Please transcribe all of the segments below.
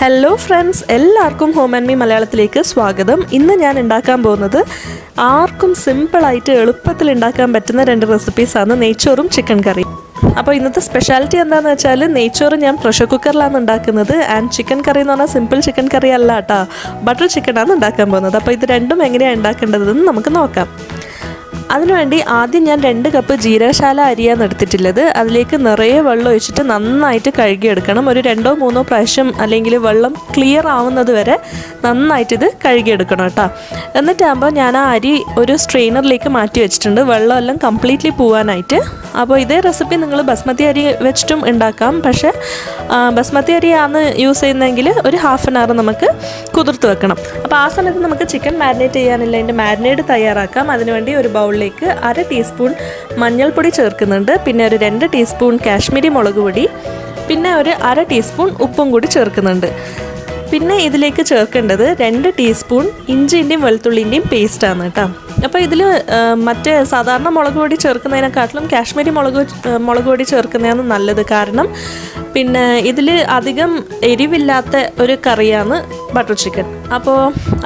Hello friends, എല്ലാവർക്കും home and me മലയാളത്തിലേക്ക് സ്വാഗതം. ഇന്ന് ഞാൻ ഉണ്ടാക്കാൻ പോകുന്നത് ആർക്കും സിമ്പിളായിട്ട് എളുപ്പത്തിൽ ഉണ്ടാക്കാൻ പറ്റുന്ന 2 റെസിപ്പീസാണ്, നെയ്ച്ചോറും ചിക്കൻ കറിയും. അപ്പോൾ ഇന്നത്തെ സ്പെഷ്യാലിറ്റി എന്താണെന്ന് വെച്ചാൽ, നെയ്ച്ചോറ് ഞാൻ പ്രഷർ കുക്കറിലാണ് ഉണ്ടാക്കുന്നത്. ആൻഡ് ചിക്കൻ കറി എന്ന് പറഞ്ഞാൽ സിമ്പിൾ ചിക്കൻ കറി അല്ല കേട്ടോ, ബട്ടർ ചിക്കനാണ് ഉണ്ടാക്കാൻ പോകുന്നത്. അപ്പോൾ ഇത് രണ്ടും എങ്ങനെയാണ് ഉണ്ടാക്കേണ്ടതെന്ന് നമുക്ക് നോക്കാം. അതിനുവേണ്ടി ആദ്യം ഞാൻ 2 കപ്പ് ജീരകശാല അരിയാണ് എടുത്തിട്ടുള്ളത്. അതിലേക്ക് നിറയെ വെള്ളം ഒഴിച്ചിട്ട് നന്നായിട്ട് കഴുകിയെടുക്കണം. ഒരു 2-3 പ്രാവശ്യം അല്ലെങ്കിൽ വെള്ളം ക്ലിയർ ആവുന്നത് വരെ നന്നായിട്ട് ഇത് കഴുകിയെടുക്കണം കേട്ടോ. എന്നിട്ടാകുമ്പോൾ ഞാൻ ആ അരി ഒരു സ്ട്രെയിനറിലേക്ക് മാറ്റി വെച്ചിട്ടുണ്ട്, വെള്ളമെല്ലാം കംപ്ലീറ്റ്ലി പോകാനായിട്ട്. അപ്പോൾ ഇതേ റെസിപ്പി നിങ്ങൾ ബസ്മതി അരി വെച്ചിട്ടും ഉണ്ടാക്കാം. പക്ഷേ ബസ്മതി അരിയാണ് യൂസ് ചെയ്യുന്നതെങ്കിൽ ഒരു ഹാഫ് ആൻ അവർ നമുക്ക് കുതിർത്ത് വെക്കണം. അപ്പോൾ ആ സമയത്ത് നമുക്ക് ചിക്കൻ മാരിനേറ്റ് ചെയ്യാനില്ല, അതിൻ്റെ മാരിനേഡ് തയ്യാറാക്കാം. അതിനുവേണ്ടി ഒരു ബൗളിലേക്ക് 1/2 ടീസ്പൂൺ മഞ്ഞൾപ്പൊടി ചേർക്കുന്നുണ്ട്, പിന്നെ ഒരു 2 ടീസ്പൂൺ കാശ്മീരി മുളക് പൊടി, പിന്നെ ഒരു 1/2 ടീസ്പൂൺ ഉപ്പും കൂടി ചേർക്കുന്നുണ്ട്. പിന്നെ ഇതിലേക്ക് ചേർക്കേണ്ടത് 2 ടീസ്പൂൺ ഇഞ്ചിൻ്റെയും വെളുത്തുള്ളിൻ്റെയും പേസ്റ്റാണ് കേട്ടോ. അപ്പോൾ ഇതിൽ മറ്റേ സാധാരണ മുളക് പൊടി ചേർക്കുന്നതിനെക്കാട്ടിലും കാശ്മീരി മുളക് പൊടി ചേർക്കുന്നതാണ് നല്ലത്. കാരണം പിന്നെ ഇതിൽ അധികം എരിവില്ലാത്ത ഒരു കറിയാണ് ബട്ടർ ചിക്കൻ. അപ്പോൾ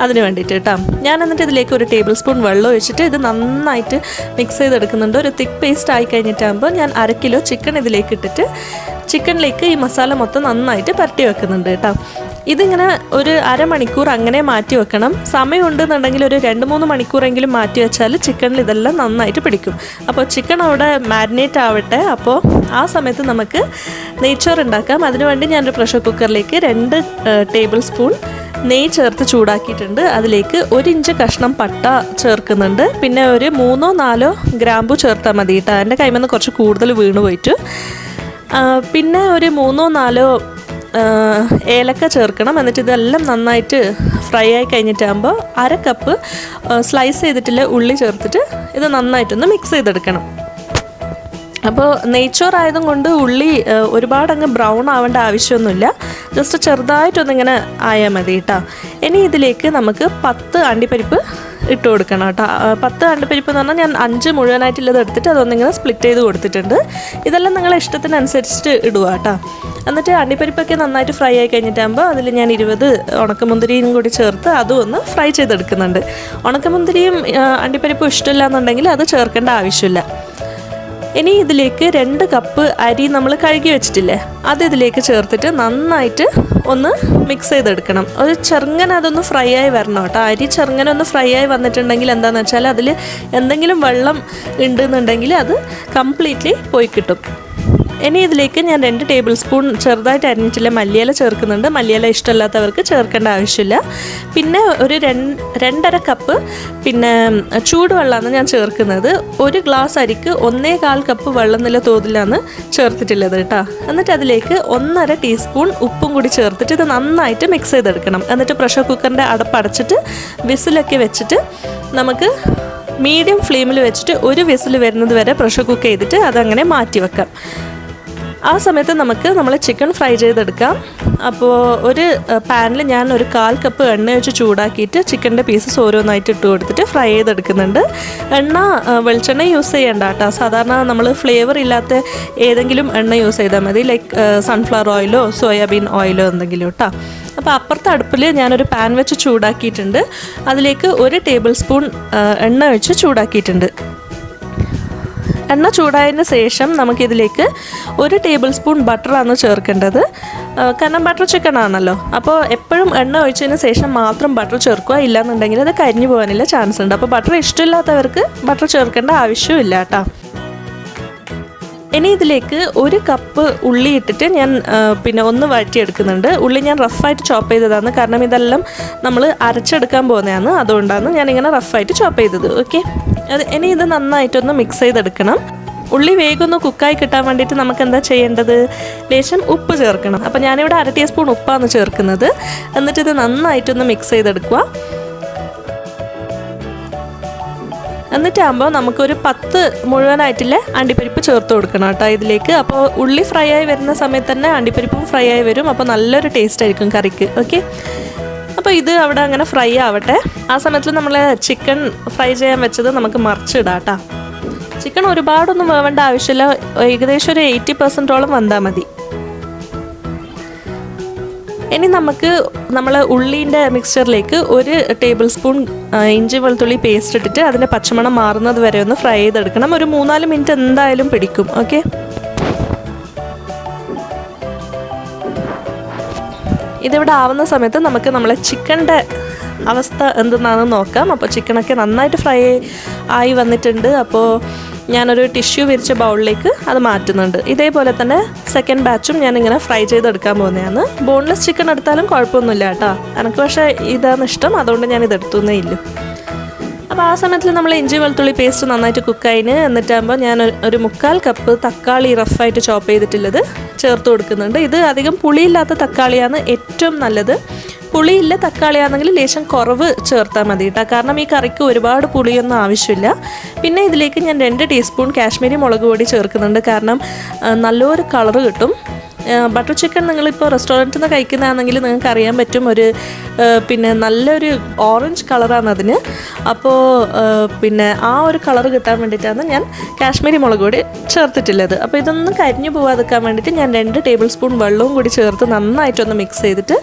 അതിന് വേണ്ടിയിട്ട് കേട്ടോ. ഞാൻ എന്നിട്ട് ഇതിലേക്ക് ഒരു ടേബിൾ സ്പൂൺ വെള്ളം ഒഴിച്ചിട്ട് ഇത് നന്നായിട്ട് മിക്സ് ചെയ്തെടുക്കുന്നുണ്ട്. ഒരു തിക്ക് പേസ്റ്റ് ആയി കഴിഞ്ഞിട്ടാകുമ്പോൾ ഞാൻ 1/2 കിലോ ചിക്കൻ ഇതിലേക്ക് ഇട്ടിട്ട് ചിക്കനിലേക്ക് ഈ മസാല മൊത്തം നന്നായിട്ട് പരട്ടി വെക്കുന്നുണ്ട് കേട്ടോ. ഇതിങ്ങനെ ഒരു അരമണിക്കൂർ അങ്ങനെ മാറ്റി വെക്കണം. സമയമുണ്ടെന്നുണ്ടെങ്കിൽ ഒരു 2-3 മണിക്കൂറെങ്കിലും മാറ്റി വെച്ചാൽ ചിക്കനിൽ ഇതെല്ലാം നന്നായിട്ട് പിടിക്കും. അപ്പോൾ ചിക്കൻ അവിടെ മാരിനേറ്റ് ആവട്ടെ. അപ്പോൾ ആ സമയത്ത് നമുക്ക് നെയ്ച്ചോറ് ഉണ്ടാക്കാം. അതിനുവേണ്ടി ഞാനൊരു പ്രഷർ കുക്കറിലേക്ക് 2 ടേബിൾ സ്പൂൺ നെയ്യ് ചേർത്ത് ചൂടാക്കിയിട്ടുണ്ട്. അതിലേക്ക് 1 ഇഞ്ച് കഷ്ണം പട്ട ചേർക്കുന്നുണ്ട്, പിന്നെ ഒരു 3-4 ഗ്രാമ്പു ചേർത്താൽ മതി കേട്ടോ. എൻ്റെ കൈമിൽ നിന്ന് കുറച്ച് കൂടുതൽ വീണ് പോയിട്ട്. പിന്നെ ഒരു 3-4 ഏലക്ക ചേർക്കണം. എന്നിട്ട് ഇതെല്ലാം നന്നായിട്ട് ഫ്രൈ ആയി കഴിഞ്ഞിട്ടാകുമ്പോൾ 1/2 കപ്പ് സ്ലൈസ് ചെയ്തിട്ടുള്ള ഉള്ളി ചേർത്തിട്ട് ഇത് നന്നായിട്ടൊന്ന് മിക്സ് ചെയ്തെടുക്കണം. അപ്പോൾ നെയ്ച്ചോറായതും കൊണ്ട് ഉള്ളി ഒരുപാടങ്ങ് ബ്രൗൺ ആവേണ്ട ആവശ്യമൊന്നുമില്ല, ജസ്റ്റ് ചെറുതായിട്ടൊന്നിങ്ങനെ ആയാൽ മതി കേട്ടോ. ഇനി ഇതിലേക്ക് നമുക്ക് 10 അണ്ടിപ്പരിപ്പ് ഇട്ട് കൊടുക്കണം കേട്ടോ. 10 അണ്ടിപ്പരിപ്പ് എന്ന് പറഞ്ഞാൽ ഞാൻ 5 മുഴുവനായിട്ടുള്ളത് എടുത്തിട്ട് അതൊന്നിങ്ങനെ സ്പ്ലിറ്റ് ചെയ്ത് കൊടുത്തിട്ടുണ്ട്. ഇതെല്ലാം നിങ്ങളെ ഇഷ്ടത്തിനനുസരിച്ചിട്ട് ഇടുക കേട്ടോ. എന്നിട്ട് അണ്ടിപ്പരിപ്പൊക്കെ നന്നായിട്ട് ഫ്രൈ ആയി കഴിഞ്ഞിട്ടാകുമ്പോൾ അതിൽ ഞാൻ 20 ഉണക്കമുന്തിരിയും കൂടി ചേർത്ത് അതും ഒന്ന് ഫ്രൈ ചെയ്തെടുക്കുന്നുണ്ട്. ഉണക്കമുന്തിരിയും അണ്ടിപ്പരിപ്പും ഇഷ്ടമില്ല എന്നുണ്ടെങ്കിൽ അത് ചേർക്കേണ്ട ആവശ്യമില്ല. ഇനി ഇതിലേക്ക് 2 കപ്പ് അരി നമ്മൾ കഴുകി വെച്ചിട്ടില്ലേ, അത് ഇതിലേക്ക് ചേർത്തിട്ട് നന്നായിട്ട് ഒന്ന് മിക്സ് ചെയ്തെടുക്കണം. ഒരു ചെറുങ്ങനെ അതൊന്ന് ഫ്രൈ ആയി വരണം കേട്ടോ. അരി ചെറുങ്ങനെ ഒന്ന് ഫ്രൈ ആയി വന്നിട്ടുണ്ടെങ്കിൽ എന്താണെന്ന് വെച്ചാൽ അതിൽ എന്തെങ്കിലും വെള്ളം ഉണ്ടെന്നുണ്ടെങ്കിൽ അത് കംപ്ലീറ്റ്ലി പോയി കിട്ടും. ഇനി ഇതിലേക്ക് ഞാൻ 2 ടേബിൾ സ്പൂൺ ചെറുതായിട്ട് അരിഞ്ഞിട്ടുള്ള മല്ലിയില ചേർക്കുന്നുണ്ട്. മല്ലിയില ഇഷ്ടമില്ലാത്തവർക്ക് ചേർക്കേണ്ട ആവശ്യമില്ല. പിന്നെ ഒരു 2.5 കപ്പ് പിന്നെ ചൂടുവെള്ളമാണ് ഞാൻ ചേർക്കുന്നത്. 1 ഗ്ലാസ് അരിക്ക് 1.25 കപ്പ് വെള്ളം എന്നുള്ള തോതിലാണ് ചേർത്തിട്ടുള്ളത് കേട്ടോ. എന്നിട്ട് അതിലേക്ക് 1.5 ടീസ്പൂൺ ഉപ്പും കൂടി ചേർത്തിട്ട് ഇത് നന്നായിട്ട് മിക്സ് ചെയ്തെടുക്കണം. എന്നിട്ട് പ്രഷർ കുക്കറിൻ്റെ അടപ്പടച്ചിട്ട് വിസിലൊക്കെ വെച്ചിട്ട് നമുക്ക് മീഡിയം ഫ്ലെയിമിൽ വെച്ചിട്ട് 1 വിസിൽ വരുന്നത് വരെ പ്രഷർ കുക്ക് ചെയ്തിട്ട് അതങ്ങനെ മാറ്റി വെക്കാം. ആ സമയത്ത് നമുക്ക് നമ്മൾ ചിക്കൻ ഫ്രൈ ചെയ്തെടുക്കാം. അപ്പോൾ ഒരു പാനിൽ ഞാൻ ഒരു 1/4 കപ്പ് എണ്ണ വെച്ച് ചൂടാക്കിയിട്ട് ചിക്കൻ്റെ പീസസ് ഓരോന്നായിട്ട് ഇട്ട് കൊടുത്തിട്ട് ഫ്രൈ ചെയ്തെടുക്കുന്നുണ്ട്. എണ്ണ വെളിച്ചെണ്ണ യൂസ് ചെയ്യേണ്ട കേട്ടോ. സാധാരണ നമ്മൾ ഫ്ലേവർ ഇല്ലാത്ത ഏതെങ്കിലും എണ്ണ യൂസ് ചെയ്താൽ മതി, ലൈക്ക് സൺഫ്ലവർ ഓയിലോ സോയാബീൻ ഓയിലോ എന്തെങ്കിലും കേട്ടോ. അപ്പോൾ അപ്പുറത്തെ അടുപ്പിൽ ഞാനൊരു പാൻ വെച്ച് ചൂടാക്കിയിട്ടുണ്ട്. അതിലേക്ക് 1 ടേബിൾ സ്പൂൺ എണ്ണ വെച്ച് ചൂടാക്കിയിട്ടുണ്ട്. എണ്ണ ചൂടായതിന് ശേഷം നമുക്കിതിലേക്ക് 1 ടേബിൾ സ്പൂൺ ബട്ടറാണ് ചേർക്കേണ്ടത്. കാരണം ബട്ടർ ചിക്കൻ ആണല്ലോ, അപ്പോൾ എപ്പോഴും എണ്ണ ഒഴിച്ചതിന് ശേഷം മാത്രം ബട്ടർ ചേർക്കുക, ഇല്ലാന്നുണ്ടെങ്കിൽ അത് കരിഞ്ഞു പോകാനുള്ള ചാൻസ് ഉണ്ട്. അപ്പോൾ ബട്ടർ ഇഷ്ടമില്ലാത്തവർക്ക് ബട്ടർ ചേർക്കേണ്ട ആവശ്യമില്ല കേട്ടോ. ഇനി ഇതിലേക്ക് 1 കപ്പ് ഉള്ളി ഇട്ടിട്ട് ഞാൻ പിന്നെ ഒന്ന് വഴറ്റിയെടുക്കുന്നുണ്ട്. ഉള്ളി ഞാൻ റഫായിട്ട് ചോപ്പ് ചെയ്തതാണ്, കാരണം ഇതെല്ലാം നമ്മൾ അരച്ചെടുക്കാൻ പോകുന്നതാണ്, അതുകൊണ്ടാണ് ഞാനിങ്ങനെ റഫായിട്ട് ചോപ്പ് ചെയ്തത്. ഓക്കെ, ഇനി ഇത് നന്നായിട്ടൊന്ന് മിക്സ് ചെയ്തെടുക്കണം. ഉള്ളി വേഗം ഒന്ന് കുക്കായി കിട്ടാൻ വേണ്ടിയിട്ട് നമുക്ക് എന്താ ചെയ്യേണ്ടത്, ലേശം ഉപ്പ് ചേർക്കണം. അപ്പോൾ ഞാനിവിടെ 1/2 ടീസ്പൂൺ ഉപ്പാണ് ചേർക്കുന്നത്. എന്നിട്ട് ഇത് നന്നായിട്ടൊന്ന് മിക്സ് ചെയ്തെടുക്കുക. എന്നിട്ടാകുമ്പോൾ നമുക്കൊരു 10 മുഴുവനായിട്ടില്ലേ അണ്ടിപ്പരിപ്പ് ചേർത്ത് കൊടുക്കണം കേട്ടോ ഇതിലേക്ക്. അപ്പോൾ ഉള്ളി ഫ്രൈ ആയി വരുന്ന സമയത്ത് തന്നെ അണ്ടിപ്പരിപ്പും ഫ്രൈ ആയി വരും. അപ്പോൾ നല്ലൊരു ടേസ്റ്റ് ആയിരിക്കും കറിക്ക്. ഓക്കെ, അപ്പോൾ ഇത് അവിടെ അങ്ങനെ ഫ്രൈ ആവട്ടെ. ആ സമയത്തിൽ നമ്മൾ ചിക്കൻ ഫ്രൈ ചെയ്യാൻ വെച്ചത് നമുക്ക് മറിച്ചിടാം കേട്ടോ. ചിക്കൻ ഒരുപാടൊന്നും വേവേണ്ട ആവശ്യമില്ല, ഏകദേശം ഒരു 80% വെന്താൽ മതി. ഇനി നമുക്ക് നമ്മൾ ഉള്ളീൻ്റെ മിക്സ്ചറിലേക്ക് 1 ടേബിൾ സ്പൂൺ ഇഞ്ചി വെളുത്തുള്ളി പേസ്റ്റ് ഇട്ടിട്ട് അതിൻ്റെ പച്ചമണം മാറുന്നത് വരെ ഒന്ന് ഫ്രൈ ചെയ്തെടുക്കണം. ഒരു 3-4 മിനിറ്റ് എന്തായാലും പിടിക്കും. ഓക്കെ, ഇതിവിടെ ആവുന്ന സമയത്ത് നമുക്ക് നമ്മളെ ചിക്കൻ്റെ അവസ്ഥ എന്തെന്നാണെന്ന് നോക്കാം. അപ്പോൾ ചിക്കനൊക്കെ നന്നായിട്ട് ഫ്രൈ ആയി വന്നിട്ടുണ്ട്. അപ്പോൾ ഞാനൊരു ടിഷ്യൂ വിരിച്ച ബൗളിലേക്ക് അത് മാറ്റുന്നുണ്ട്. ഇതേപോലെ തന്നെ സെക്കൻഡ് ബാച്ചും ഞാനിങ്ങനെ ഫ്രൈ ചെയ്തെടുക്കാൻ പോകുന്നതാണ്. ബോൺലെസ് ചിക്കൻ എടുത്താലും കുഴപ്പമൊന്നുമില്ല കേട്ടോ. എനിക്ക് പക്ഷേ ഇതാണ് ഇഷ്ടം, അതുകൊണ്ട് ഞാൻ ഇതെടുത്തുന്നേ ഇല്ല. അപ്പോൾ ആ സമയത്തിൽ നമ്മൾ ഇഞ്ചി വെളുത്തുള്ളി പേസ്റ്റ് നന്നായിട്ട് കുക്കായിന്. എന്നിട്ടാകുമ്പോൾ ഞാൻ ഒരു 1/4 കപ്പ് തക്കാളി റഫായിട്ട് ചോപ്പ് ചെയ്തിട്ടുള്ളത് ചേർത്ത് കൊടുക്കുന്നുണ്ട്. ഇത് അധികം പുളിയില്ലാത്ത തക്കാളിയാണ് ഏറ്റവും നല്ലത്. പുളിയില്ല തക്കാളിയാണെങ്കിൽ ലേശം കുറവ് ചേർത്താൽ മതി കേട്ടോ, കാരണം ഈ കറിക്ക് ഒരുപാട് പുളിയൊന്നും ആവശ്യമില്ല. പിന്നെ ഇതിലേക്ക് ഞാൻ 2 ടീസ്പൂൺ കാശ്മീരി മുളക് പൊടി ചേർക്കുന്നുണ്ട്, കാരണം നല്ലൊരു കളറ് കിട്ടും. ബട്ടർ ചിക്കൻ നിങ്ങളിപ്പോൾ റെസ്റ്റോറൻറ്റിൽ നിന്ന് കഴിക്കുന്നതാണെങ്കിൽ നിങ്ങൾക്ക് അറിയാൻ പറ്റും, പിന്നെ നല്ലൊരു ഓറഞ്ച് കളറാണ് അതിന്. അപ്പോൾ പിന്നെ ആ ഒരു കളർ കിട്ടാൻ വേണ്ടിയിട്ടാണ് ഞാൻ കാശ്മീരി മുളക് പൊടി ചേർത്തിട്ടുള്ളത്. അപ്പോൾ ഇതൊന്നും കരിഞ്ഞു പോകാതിരിക്കാൻ വേണ്ടിയിട്ട് ഞാൻ 2 ടേബിൾ സ്പൂൺ വെള്ളവും കൂടി ചേർത്ത് നന്നായിട്ടൊന്ന് മിക്സ് ചെയ്തിട്ട്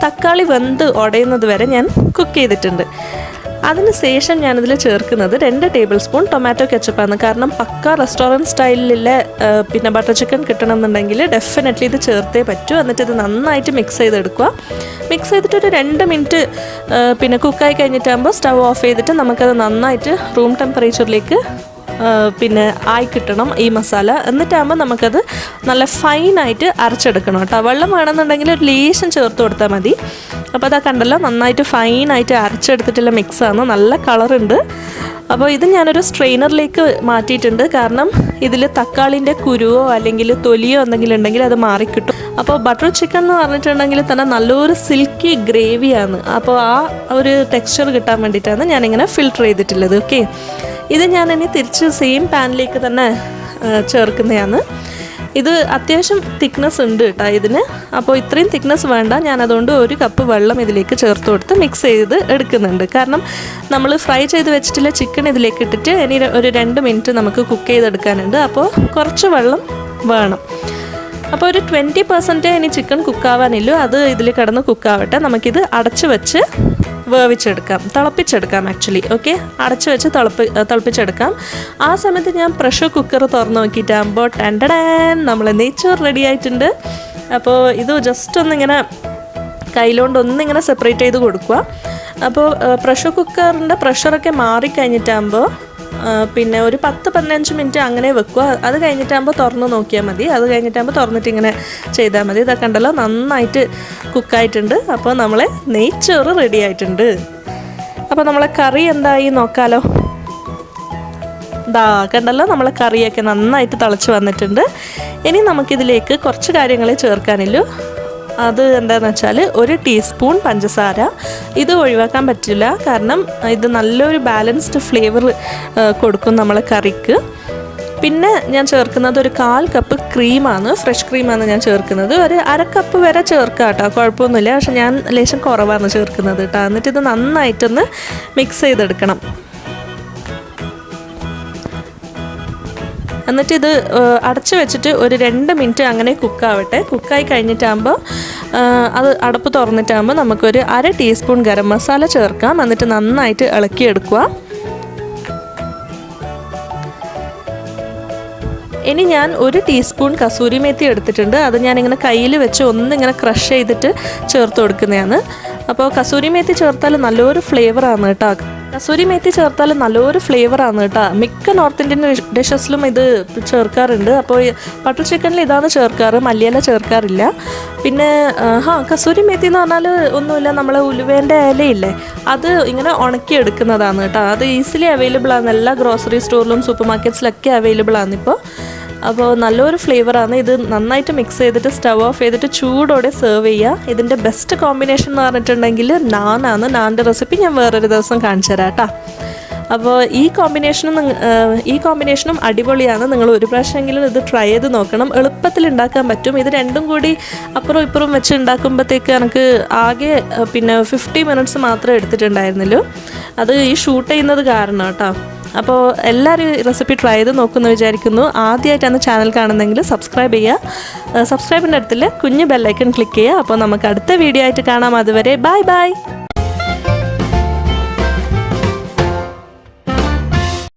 തക്കാളി വെന്ത് ഉടയുന്നത് വരെ ഞാൻ കുക്ക് ചെയ്തിട്ടുണ്ട്. അതിന് ശേഷം ഞാനിതിൽ ചേർക്കുന്നത് 2 ടേബിൾ സ്പൂൺ ടൊമാറ്റോ കെച്ചപ്പാണ്. കാരണം പക്ക റെസ്റ്റോറൻറ്റ് സ്റ്റൈലിലെ പിന്നെ ബട്ടർ ചിക്കൻ കിട്ടണമെന്നുണ്ടെങ്കിൽ ഡെഫിനറ്റ്ലി ഇത് ചേർത്തേ പറ്റൂ. എന്നിട്ട് ഇത് നന്നായിട്ട് മിക്സ് ചെയ്തെടുക്കുക. മിക്സ് ചെയ്തിട്ട് ഒരു 2 മിനിറ്റ് പിന്നെ കുക്കായി കഴിഞ്ഞിട്ടാകുമ്പോൾ സ്റ്റവ് ഓഫ് ചെയ്തിട്ട് നമുക്കത് നന്നായിട്ട് റൂം ടെമ്പറേച്ചറിലേക്ക് പിന്നെ ആയി കിട്ടണം ഈ മസാല. എന്നിട്ടാകുമ്പോൾ നമുക്കത് നല്ല ഫൈനായിട്ട് അരച്ചെടുക്കണം കേട്ടോ. വെള്ളം വേണമെന്നുണ്ടെങ്കിൽ ഒരു ലേശം ചേർത്ത് കൊടുത്താൽ മതി. അപ്പോൾ അതാ കണ്ടല്ലോ, നന്നായിട്ട് ഫൈനായിട്ട് അരച്ചെടുത്തിട്ടുള്ള മിക്സാണ്. നല്ല കളറുണ്ട്. അപ്പോൾ ഇത് ഞാനൊരു സ്ട്രെയിനറിലേക്ക് മാറ്റിയിട്ടുണ്ട്, കാരണം ഇതിൽ തക്കാളിൻ്റെ കുരുവോ അല്ലെങ്കിൽ തൊലിയോ എന്തെങ്കിലും ഉണ്ടെങ്കിൽ അത് മാറിക്കിട്ടും. അപ്പോൾ ബട്ടർ ചിക്കൻ എന്ന് പറഞ്ഞിട്ടുണ്ടെങ്കിൽ തന്നെ നല്ലൊരു സിൽക്കി ഗ്രേവിയാണ്. അപ്പോൾ ആ ഒരു ടെക്സ്ചർ കിട്ടാൻ വേണ്ടിയിട്ടാണ് ഞാനിങ്ങനെ ഫിൽട്ടർ ചെയ്തിട്ടുള്ളത്. ഓക്കെ, ഇത് ഞാനിനി തിരിച്ച് സെയിം പാനിലേക്ക് തന്നെ ചേർക്കുന്നതാണ്. ഇത് അത്യാവശ്യം തിക്നെസ് ഉണ്ട് കേട്ടോ ഇതിന്. അപ്പോൾ ഇത്രയും തിക്നെസ് വേണ്ട, ഞാനതുകൊണ്ട് 1 കപ്പ് വെള്ളം ഇതിലേക്ക് ചേർത്ത് കൊടുത്ത് മിക്സ് ചെയ്ത് എടുക്കുന്നുണ്ട്. കാരണം നമ്മൾ ഫ്രൈ ചെയ്ത് വെച്ചിട്ടുള്ള ചിക്കൻ ഇതിലേക്ക് ഇട്ടിട്ട് ഇനി ഒരു 2 മിനിറ്റ് നമുക്ക് കുക്ക് ചെയ്തെടുക്കാനുണ്ട്. അപ്പോൾ കുറച്ച് വെള്ളം വേണം. അപ്പോൾ ഒരു 20% ഇനി ചിക്കൻ കുക്കാവാനില്ലോ, അത് ഇതിൽ കിടന്ന് കുക്കാവട്ടെ. നമുക്കിത് അടച്ച് വെച്ച് വേവിച്ചെടുക്കാം, തിളപ്പിച്ചെടുക്കാം ആക്ച്വലി. ഓക്കെ, അടച്ച് വെച്ച് തിളപ്പിച്ചെടുക്കാം. ആ സമയത്ത് ഞാൻ പ്രഷർ കുക്കർ തുറന്ന് നോക്കിയിട്ടാകുമ്പോൾ നമ്മൾ നെയ്ച്ചോറ് റെഡി ആയിട്ടുണ്ട്. അപ്പോൾ ഇത് ജസ്റ്റ് ഒന്നിങ്ങനെ കയ്യിലോണ്ട് ഒന്നിങ്ങനെ സെപ്പറേറ്റ് ചെയ്ത് കൊടുക്കുക. അപ്പോൾ പ്രഷർ കുക്കറിൻ്റെ പ്രഷറൊക്കെ മാറിക്കഴിഞ്ഞിട്ടാകുമ്പോൾ പിന്നെ ഒരു 10-15 മിനിറ്റ് അങ്ങനെ വെക്കുക. അത് കഴിഞ്ഞിട്ടാകുമ്പോൾ തുറന്ന് നോക്കിയാൽ മതി. അത് കഴിഞ്ഞിട്ടാകുമ്പോൾ തുറന്നിട്ട് ഇങ്ങനെ ചെയ്താൽ മതി. ഇതൊക്കെ ഉണ്ടല്ലോ നന്നായിട്ട് കുക്കായിട്ടുണ്ട്. അപ്പോൾ നമ്മളെ നെയ്ച്ചോറ് റെഡി ആയിട്ടുണ്ട്. അപ്പോൾ നമ്മളെ കറി എന്തായി നോക്കാലോ. ഇതാ കണ്ടല്ലോ, നമ്മളെ കറിയൊക്കെ നന്നായിട്ട് തിളച്ച് വന്നിട്ടുണ്ട്. ഇനി നമുക്കിതിലേക്ക് കുറച്ച് കാര്യങ്ങളെ ചേർക്കാനുള്ളൂ. അത് എന്താണെന്ന് വെച്ചാൽ 1 ടീസ്പൂൺ പഞ്ചസാര. ഇത് ഒഴിവാക്കാൻ പറ്റില്ല, കാരണം ഇത് നല്ലൊരു ബാലൻസ്ഡ് ഫ്ലേവർ കൊടുക്കും നമ്മളെ കറിക്ക്. പിന്നെ ഞാൻ ചേർക്കുന്നത് ഒരു 1/4 കപ്പ് ക്രീമാണ്, ഫ്രഷ് ക്രീമാണ് ഞാൻ ചേർക്കുന്നത്. ഒരു 1/2 കപ്പ് വരെ ചേർക്കാം കേട്ടോ, കുഴപ്പമൊന്നുമില്ല. പക്ഷെ ഞാൻ ലേശം കുറവാണ് ചേർക്കുന്നത് കേട്ടോ. എന്നിട്ട് ഇത് നന്നായിട്ടൊന്ന് മിക്സ് ചെയ്തെടുക്കണം. എന്നിട്ടിത് അടച്ച് വെച്ചിട്ട് ഒരു 2 മിനിറ്റ് അങ്ങനെ കുക്കാവട്ടെ. കുക്കായി കഴിഞ്ഞിട്ടാകുമ്പോൾ അത് അടപ്പ് തുറന്നിട്ടാകുമ്പോൾ നമുക്കൊരു 1/2 ടീസ്പൂൺ ഗരം മസാല ചേർക്കാം. എന്നിട്ട് നന്നായിട്ട് ഇളക്കിയെടുക്കുക. ഇനി ഞാൻ 1 ടീസ്പൂൺ കസൂരി മേത്തി എടുത്തിട്ടുണ്ട്. അത് ഞാനിങ്ങനെ കയ്യിൽ വെച്ച് ഒന്നിങ്ങനെ ക്രഷ് ചെയ്തിട്ട് ചേർത്ത് കൊടുക്കുന്നതാണ്. അപ്പോൾ കസൂരി മേത്തി ചേർത്താൽ നല്ലൊരു ഫ്ലേവറാണ് കേട്ടോ. കസൂരി മേത്തി ചേർത്താൽ നല്ലൊരു ഫ്ലേവറാണ് കേട്ടോ. മിക്ക നോർത്ത് ഇന്ത്യൻ ഡിഷസിലും ഇത് ചേർക്കാറുണ്ട്. അപ്പോൾ ബട്ടർ ചിക്കനിൽ ഇതാണ് ചേർക്കാറ്, മല്ലിയില ചേർക്കാറില്ല. പിന്നെ കസൂരി മേത്തി എന്ന് പറഞ്ഞാൽ ഒന്നുമില്ല, നമ്മളെ ഉലുവേൻ്റെ ഇലയില്ലേ, അത് ഇങ്ങനെ ഉണക്കിയെടുക്കുന്നതാണ് കേട്ടോ. അത് ഈസിലി അവൈലബിൾ ആണ്, എല്ലാ ഗ്രോസറി സ്റ്റോറിലും സൂപ്പർ മാർക്കറ്റ്സിലൊക്കെ അവൈലബിൾ ആണ് ഇപ്പോൾ. അപ്പോൾ നല്ലൊരു ഫ്ലേവറാണ്. ഇത് നന്നായിട്ട് മിക്സ് ചെയ്തിട്ട് സ്റ്റവ് ഓഫ് ചെയ്തിട്ട് ചൂടോടെ സെർവ് ചെയ്യുക. ഇതിൻ്റെ ബെസ്റ്റ് കോമ്പിനേഷൻ എന്ന് പറഞ്ഞിട്ടുണ്ടെങ്കിൽ നാനാണ്. നാൻ്റെ റെസിപ്പി ഞാൻ വേറൊരു ദിവസം കാണിച്ചു തരാം കേട്ടോ. അപ്പോൾ ഈ കോമ്പിനേഷനും അടിപൊളിയാണ്. നിങ്ങൾ ഒരു പ്രാവശ്യമെങ്കിലും ഇത് ട്രൈ ചെയ്ത് നോക്കണം. എളുപ്പത്തിൽ ഉണ്ടാക്കാൻ പറ്റും. ഇത് രണ്ടും കൂടി അപ്പുറം ഇപ്പുറം വെച്ച് ഉണ്ടാക്കുമ്പോഴത്തേക്ക് എനിക്ക് ആകെ പിന്നെ 50 മിനിറ്റ്സ് മാത്രമേ എടുത്തിട്ടുണ്ടായിരുന്നുള്ളൂ. അത് ഈ ഷൂട്ട് ചെയ്യുന്നത് കാരണം കേട്ടോ. അപ്പോൾ എല്ലാവരും ഈ റെസിപ്പി ട്രൈ ചെയ്ത് നോക്കുമെന്ന് വിചാരിക്കുന്നു. ആദ്യമായിട്ടാണ് ചാനൽ കാണുന്നതെങ്കിൽ സബ്സ്ക്രൈബ് ചെയ്യുക. സബ്സ്ക്രൈബിൻ്റെ അടുത്തിൽ കുഞ്ഞ് ബെല്ലൈക്കൺ ക്ലിക്ക് ചെയ്യുക. അപ്പോൾ നമുക്ക് അടുത്ത വീഡിയോ ആയിട്ട് കാണാം. അതുവരെ ബൈ ബൈ.